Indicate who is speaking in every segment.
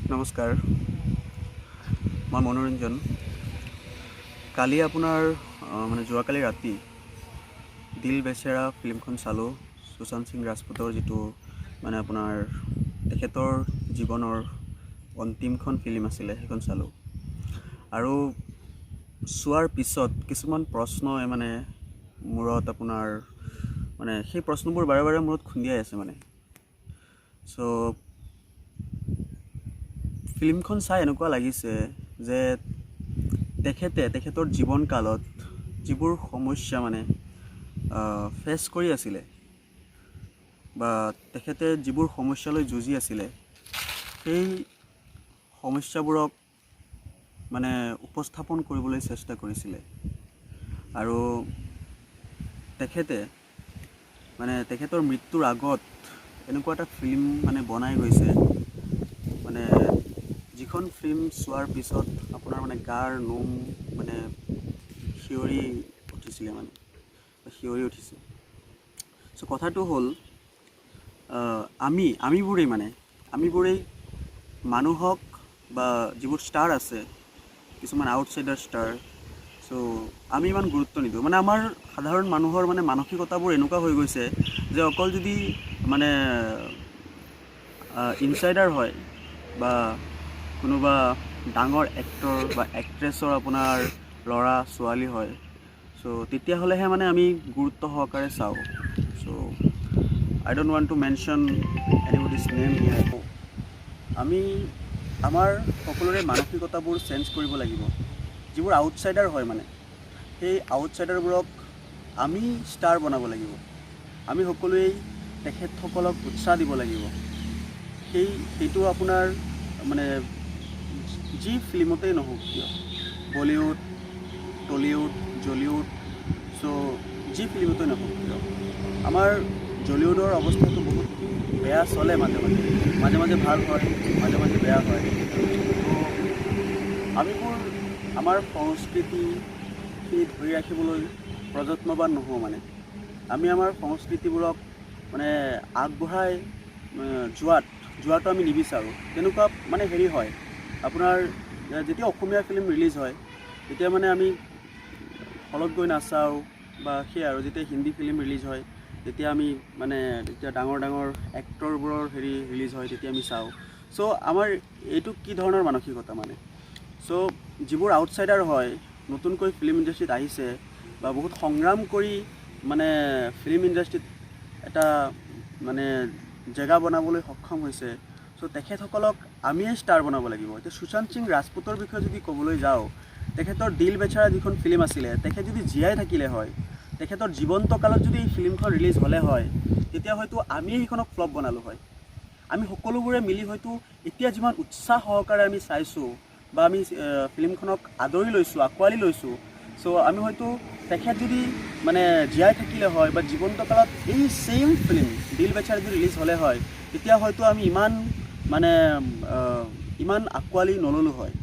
Speaker 1: নমস্কাৰ, মই মনোৰঞ্জন। কালি আপোনাৰ মানে যোৱাকালি ৰাতি দিল বেচেৰা ফিল্মখন চালোঁ। সুশান্ত সিং ৰাজপুতৰ যিটো মানে আপোনাৰ তেখেতৰ জীৱনৰ অন্তিমখন ফিল্ম আছিলে, সেইখন চালোঁ। আৰু চোৱাৰ পিছত কিছুমান প্ৰশ্নই মানে মূৰত আপোনাৰ মানে সেই প্ৰশ্নবোৰ বাৰে বাৰে মূৰত খুন্দিয়াই আছে মানে। চ' ফিল্মখন চাই এনেকুৱা লাগিছে যে তেখেতৰ জীৱনকালত যিবোৰ সমস্যা মানে ফেচ কৰি আছিলে বা তেখেতে যিবোৰ সমস্যালৈ যুঁজি আছিলে, সেই সমস্যাবোৰক মানে উপস্থাপন কৰিবলৈ চেষ্টা কৰিছিলে। আৰু তেখেতে মানে তেখেতৰ মৃত্যুৰ আগত এনেকুৱা এটা ফিল্ম মানে বনাই গৈছে, মানে যিখন ফিল্ম চোৱাৰ পিছত আপোনাৰ মানে গাৰ নোম মানে শিয়ৰি উঠিছিলে, মানে শিয়ৰি উঠিছে। চ' কথাটো হ'ল আমিবোৰেই মানুহক বা যিবোৰ ষ্টাৰ আছে, কিছুমান আউটচাইডাৰ ষ্টাৰ, চ' আমি ইমান গুৰুত্ব নিদিওঁ। মানে আমাৰ সাধাৰণ মানুহৰ মানে মানসিকতাবোৰ এনেকুৱা হৈ গৈছে যে অকল যদি মানে ইনচাইডাৰ হয় বা কোনোবা ডাঙৰ এক্টৰ বা এক্ট্ৰেছৰ আপোনাৰ ল'ৰা ছোৱালী হয়, চ' তেতিয়াহ'লেহে মানে আমি গুৰুত্ব সহকাৰে চাওঁ। So' I don't want to mention anybody's name here. আমি আমাৰ সকলোৰে মানসিকতাবোৰ চেঞ্জ কৰিব লাগিব। যিবোৰ আউটচাইডাৰ হয় মানে সেই আউটচাইডাৰবোৰক আমি ষ্টাৰ বনাব লাগিব। আমি সকলোৱেই তেখেতসকলক উৎসাহ দিব লাগিব। সেইটো আপোনাৰ মানে যি ফিল্মতেই নহওক কিয়, বলিউড, টলিউড, জলিউড, চ' যি ফিল্মতেই নহওক কিয়, আমাৰ জলিউডৰ অৱস্থাটো বহুত বেয়া চলে। মাজে মাজে ভাল হয়, মাজে মাজে বেয়া হয়। ত' আমিবোৰ আমাৰ সংস্কৃতি ধৰি ৰাখিবলৈ প্ৰযত্নবান নহওঁ। মানে আমি আমাৰ সংস্কৃতিবোৰক মানে আগবঢ়াই যোৱাটো আমি নিবিচাৰোঁ। তেনেকুৱা মানে হেৰি হয় আপোনাৰ, যেতিয়া অসমীয়া ফিল্ম ৰিলিজ হয় তেতিয়া মানে আমি হলত গৈ নাচাওঁ, বা সেই আৰু যেতিয়া হিন্দী ফিল্ম ৰিলিজ হয় তেতিয়া আমি মানে যেতিয়া ডাঙৰ এক্টৰবোৰৰ ৰিলিজ হয় তেতিয়া আমি চাওঁ। চ' আমাৰ এইটো কি ধৰণৰ মানসিকতা মানে, চ' যিবোৰ আউটচাইডাৰ হয়, নতুনকৈ ফিল্ম ইণ্ডাষ্ট্ৰীত আহিছে বা বহুত সংগ্ৰাম কৰি মানে ফিল্ম ইণ্ডাষ্ট্ৰীত এটা মানে জেগা বনাবলৈ সক্ষম হৈছে, চ' তেখেতসকলক আমিয়ে ষ্টাৰ বনাব লাগিব। এতিয়া সুশান্ত সিং ৰাজপুতৰ বিষয়ে যদি ক'বলৈ যাওঁ, তেখেতৰ দিল বেচেৰা যিখন ফিল্ম আছিলে, তেখেত যদি জীয়াই থাকিলে হয়, তেখেতৰ জীৱন্ত কালত যদি এই ফিল্মখন ৰিলিজ হ'লে হয়, তেতিয়া হয়তো আমিয়ে সেইখনক ফ্লপ বনালোঁ হয়। আমি সকলোবোৰে মিলি হয়তো এতিয়া যিমান উৎসাহ সহকাৰে আমি চাইছোঁ বা আমি ফিল্মখনক আদৰি লৈছোঁ, আঁকোৱালি লৈছোঁ, চ' আমি হয়তো তেখেত যদি মানে জীয়াই থাকিলে হয় বা জীৱন্ত কালত এই ছেইম ফিল্ম দিল বেচেৰা যদি ৰিলিজ হ'লে হয়, তেতিয়া হয়তো আমি ইমান আঁকোৱালি নল'লোঁ হয়,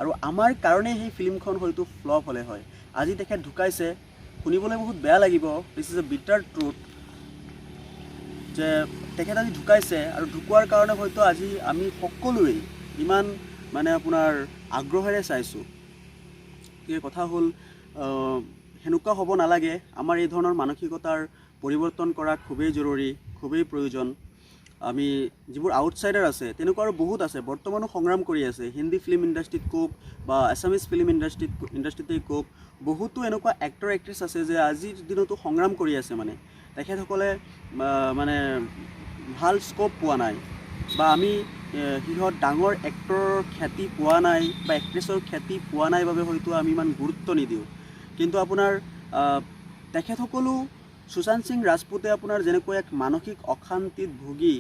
Speaker 1: আৰু আমাৰ কাৰণেই সেই ফিল্মখন হয়তো ফ্লপ হ'লে হয়। আজি তেখেত ঢুকাইছে, শুনিবলৈ বহুত বেয়া লাগিব, this is a bitter truth, যে তেখেত আজি ঢুকাইছে, আৰু ঢুকোৱাৰ কাৰণে হয়তো আজি আমি সকলোৱেই ইমান মানে আপোনাৰ আগ্ৰহেৰে চাইছোঁ। গতিকে কথা হ'ল সেনেকুৱা হ'ব নালাগে। আমাৰ এই ধৰণৰ মানসিকতাৰ পৰিৱৰ্তন কৰা খুবেই জৰুৰী, খুবেই প্ৰয়োজন। আমি যিবোৰ আউটচাইডাৰ আছে, তেনেকুৱা আৰু বহুত আছে, বৰ্তমানো সংগ্ৰাম কৰি আছে। হিন্দী ফিল্ম ইণ্ডাষ্ট্ৰীত কওক বা আছামিজ ফিল্ম ইণ্ডাষ্ট্ৰীতেই কওক, বহুতো এনেকুৱা এক্টৰ এক্ট্ৰেছ আছে যে আজিৰ দিনতো সংগ্ৰাম কৰি আছে। মানে তেখেতসকলে মানে ভাল স্ক'প পোৱা নাই, বা আমি সিহঁত ডাঙৰ এক্টৰৰ খ্যাতি পোৱা নাই বা এক্ট্ৰেছৰ খ্যাতি পোৱা নাই বাবে হয়তো আমি ইমান গুৰুত্ব নিদিওঁ। কিন্তু আপোনাৰ তেখেতসকলো সুশান্ত সিং ৰাজপুতে আপোনাৰ যেনেকৈ এক মানসিক অশান্তিত ভুগি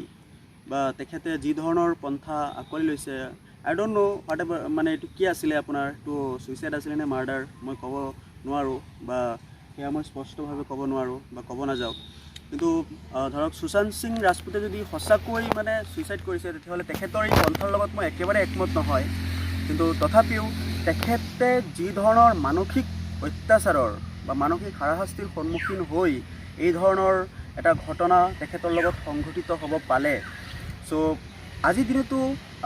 Speaker 1: বা তেখেতে যি ধৰণৰ পন্থা আঁকোৱালি লৈছে, আই ডোণ্ট ন' হোৱাট এভাৰ, মানে এইটো কি আছিলে আপোনাৰ, এইটো ছুইচাইড আছিলে নে মাৰ্ডাৰ, মই ক'ব নোৱাৰোঁ, বা সেয়া মই স্পষ্টভাৱে ক'ব নোৱাৰোঁ বা ক'ব নাযাওঁ। কিন্তু ধৰক সুশান্ত সিং ৰাজপুতে যদি সঁচাকৈ মানে ছুইচাইড কৰিছে, তেতিয়াহ'লে তেখেতৰ এই পন্থাৰ লগত মই একেবাৰে একমত নহয়। কিন্তু তথাপিও তেখেতে যি ধৰণৰ মানসিক অত্যাচাৰৰ বা মানসিক হাৰাশাস্তিৰ সন্মুখীন হৈ এই ধৰণৰ এটা ঘটনা তেখেতৰ লগত সংঘটিত হ'ব পালে, চ' আজিৰ দিনতো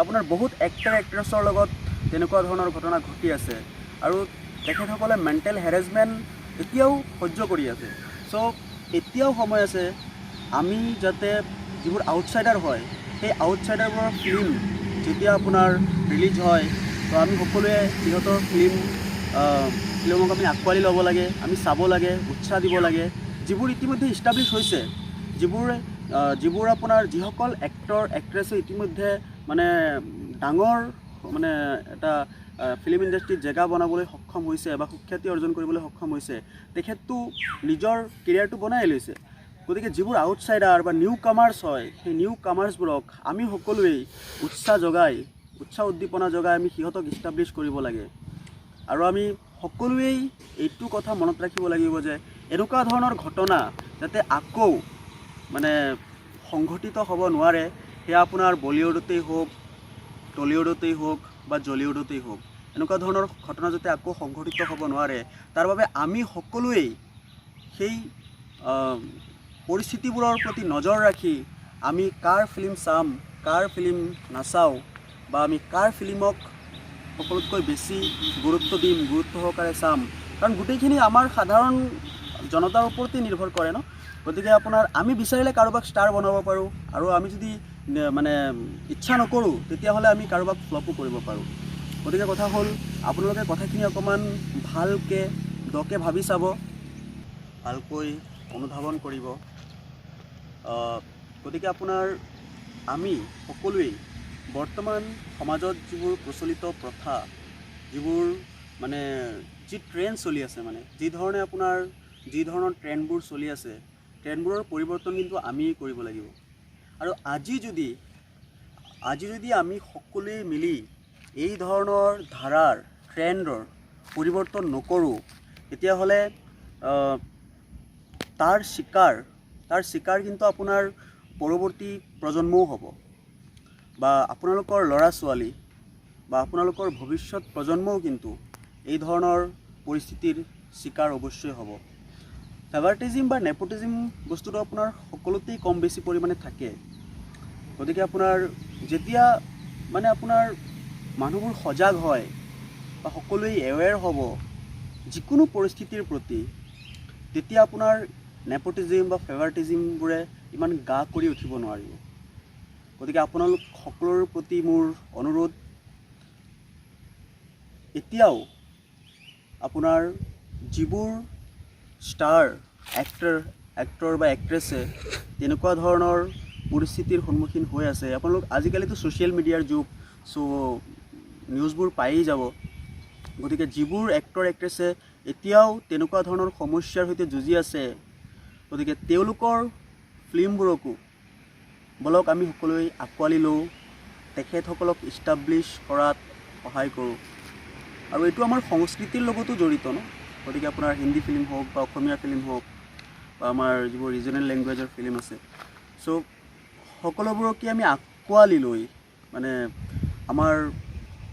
Speaker 1: আপোনাৰ বহুত এক্টৰ এক্ট্ৰেছৰ লগত তেনেকুৱা ধৰণৰ ঘটনা ঘটি আছে আৰু তেখেতসকলে মেণ্টেল হেৰেছমেণ্ট এতিয়াও সহ্য কৰি আছে। চ' এতিয়াও সময় আছে আমি যাতে যিবোৰ আউটছাইডাৰ হয় সেই আউটছাইডাৰবোৰৰ ফিল্ম যেতিয়া আপোনাৰ ৰিলিজ হয় তো আমি সকলোৱে সিহঁতৰ ফিল্মক আমি আঁকোৱালি ল'ব লাগে, আমি চাব লাগে, উৎসাহ দিব লাগে। যিবোৰ ইতিমধ্যে ইষ্টাব্লিছ হৈছে, যিবোৰ আপোনাৰ যিসকল এক্টৰ এক্ট্ৰেছে ইতিমধ্যে মানে ডাঙৰ মানে এটা ফিল্ম ইণ্ডাষ্ট্ৰীত জেগা বনাবলৈ সক্ষম হৈছে বা সুখ্যাতি অৰ্জন কৰিবলৈ সক্ষম হৈছে, তেখেতটো নিজৰ কেৰিয়াৰটো বনাই লৈছে। গতিকে যিবোৰ আউটছাইডাৰ বা নিউ কামাৰ্ছ হয়, সেই নিউ কামাৰ্ছবোৰক আমি সকলোৱেই উৎসাহ উদ্দীপনা যোগাই আমি সিহঁতক ইষ্টাব্লিছ কৰিব লাগে। আৰু আমি সকলোৱেই এইটো কথা মনত ৰাখিব লাগিব যে এনেকুৱা ধৰণৰ ঘটনা যাতে আকৌ মানে সংঘটিত হ'ব নোৱাৰে। সেয়া আপোনাৰ বলিউডতেই হওক, টলিউডতেই হওক বা জলিউডতেই হওক, এনেকুৱা ধৰণৰ ঘটনা যাতে আকৌ সংঘটিত হ'ব নোৱাৰে, তাৰ বাবে আমি সকলোৱেই সেই পৰিস্থিতিবোৰৰ প্ৰতি নজৰ ৰাখি আমি কাৰ ফিল্ম চাম, কাৰ ফিল্ম নাচাওঁ বা আমি কাৰ ফিল্মক সকলোতকৈ বেছি গুৰুত্ব দিম, গুৰুত্ব সহকাৰে চাম, কাৰণ গোটেইখিনি আমাৰ সাধাৰণ জনতাৰ ওপৰতেই নিৰ্ভৰ কৰে ন। গতিকে আপোনাৰ আমি বিচাৰিলে কাৰোবাক ষ্টাৰ বনাব পাৰোঁ আৰু আমি যদি মানে ইচ্ছা নকৰোঁ তেতিয়াহ'লে আমি কাৰোবাক ফ্লপো কৰিব পাৰোঁ। গতিকে কথা হ'ল আপোনালোকে কথাখিনি অকণমান ভালকৈ দকৈ ভাবি চাব, ভালকৈ অনুধাৱন কৰিব। গতিকে আপোনাৰ আমি সকলোৱেই বৰ্তমান সমাজত যিবোৰ প্ৰচলিত প্ৰথা, যিবোৰ মানে যি ট্ৰেণ্ড চলি আছে, মানে যি ধৰণৰ ট্ৰেণ্ডবোৰ চলি আছে, ট্ৰেণ্ডবোৰৰ পৰিৱৰ্তন কিন্তু আমি কৰিব লাগিব। আৰু আজি যদি আমি সকলোৱে মিলি এই ধৰণৰ ধাৰাৰ ট্ৰেণ্ডৰ পৰিৱৰ্তন নকৰোঁ, তেতিয়াহ'লে তাৰ শিকাৰ কিন্তু আপোনাৰ পৰৱৰ্তী প্ৰজন্মও হ'ব বা আপোনালোকৰ ল'ৰা ছোৱালী বা আপোনালোকৰ ভৱিষ্যত প্ৰজন্মও কিন্তু এই ধৰণৰ পৰিস্থিতিৰ শিকাৰ অৱশ্যই হ'ব। ফেভাৰিটিজিম বা নেপোটিজিম বস্তুটো আপোনাৰ সকলোতেই কম বেছি পৰিমাণে থাকে। গতিকে আপোনাৰ যেতিয়া মানে আপোনাৰ মানুহবোৰ সজাগ হয় বা সকলোৱে এৱেৰ হ'ব যিকোনো পৰিস্থিতিৰ প্ৰতি, তেতিয়া আপোনাৰ নেপোটিজিম বা ফেভাৰিটিজিমবোৰে ইমান গা কৰি উঠিব নোৱাৰিব। গতিকে আপোনালোক সকলোৰে প্ৰতি মোৰ অনুৰোধ, এতিয়াও আপোনাৰ যিবোৰ ষ্টাৰ এক্টৰ বা এক্ট্ৰেছে তেনেকুৱা ধৰণৰ পৰিস্থিতিৰ সন্মুখীন হৈ আছে, আপোনালোক আজিকালিতো ছ'চিয়েল মিডিয়াৰ যুগ, চ' নিউজবোৰ পায়েই যাব। গতিকে যিবোৰ এক্টৰ এক্ট্ৰেছে এতিয়াও তেনেকুৱা ধৰণৰ সমস্যাৰ সৈতে যুঁজি আছে, গতিকে তেওঁলোকৰ ফিল্মবোৰকো বলক আমি সকলোৱে আঁকোৱালি লওঁ, তেখেতসকলক ইষ্টাব্লিছ কৰাত সহায় কৰোঁ। আৰু এইটো আমাৰ সংস্কৃতিৰ লগতো জড়িত ন। গতিকে আপোনাৰ হিন্দী ফিল্ম হওক বা অসমীয়া ফিল্ম হওক বা আমাৰ যিবোৰ ৰিজনেল লেংগুৱেজৰ ফিল্ম আছে, চ' সকলোবোৰকে আমি আঁকোৱালি লৈ মানে আমাৰ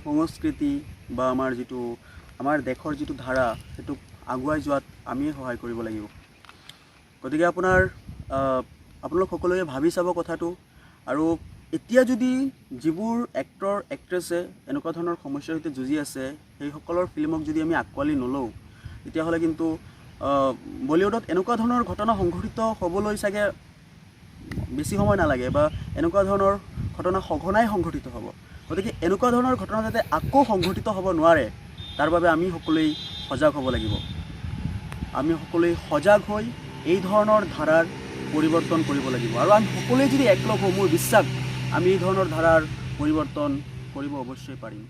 Speaker 1: সংস্কৃতি বা আমাৰ দেশৰ যিটো ধাৰা, সেইটোক আগুৱাই যোৱাত আমিয়ে সহায় কৰিব লাগিব। গতিকে আপোনালোক সকলোৱে ভাবি চাব কথাটো। আৰু এতিয়া যদি যিবোৰ এক্টৰ এক্ট্ৰেছে এনেকুৱা ধৰণৰ সমস্যাৰ সৈতে যুঁজি আছে, সেইসকলৰ ফিল্মক যদি আমি আঁকোৱালি নলওঁ, তেতিয়াহ'লে কিন্তু বলিউডত এনেকুৱা ধৰণৰ ঘটনা সংঘটিত হ'বলৈ চাগে বেছি সময় নালাগে বা এনেকুৱা ধৰণৰ ঘটনা সঘনাই সংঘটিত হ'ব। গতিকে এনেকুৱা ধৰণৰ ঘটনা যাতে আকৌ সংঘটিত হ'ব নোৱাৰে, তাৰ বাবে আমি সকলোৱেই সজাগ হ'ব লাগিব। আমি সকলোৱে সজাগ হৈ এই ধৰণৰ ধাৰাৰ পৰিৱৰ্তন কৰিব লাগিব। আৰু আমি সকলোৱে যদি একলগ হওঁ, মোৰ বিশ্বাস আমি এই ধৰণৰ ধাৰাৰ পৰিৱৰ্তন কৰিব অৱশ্যই পাৰিম।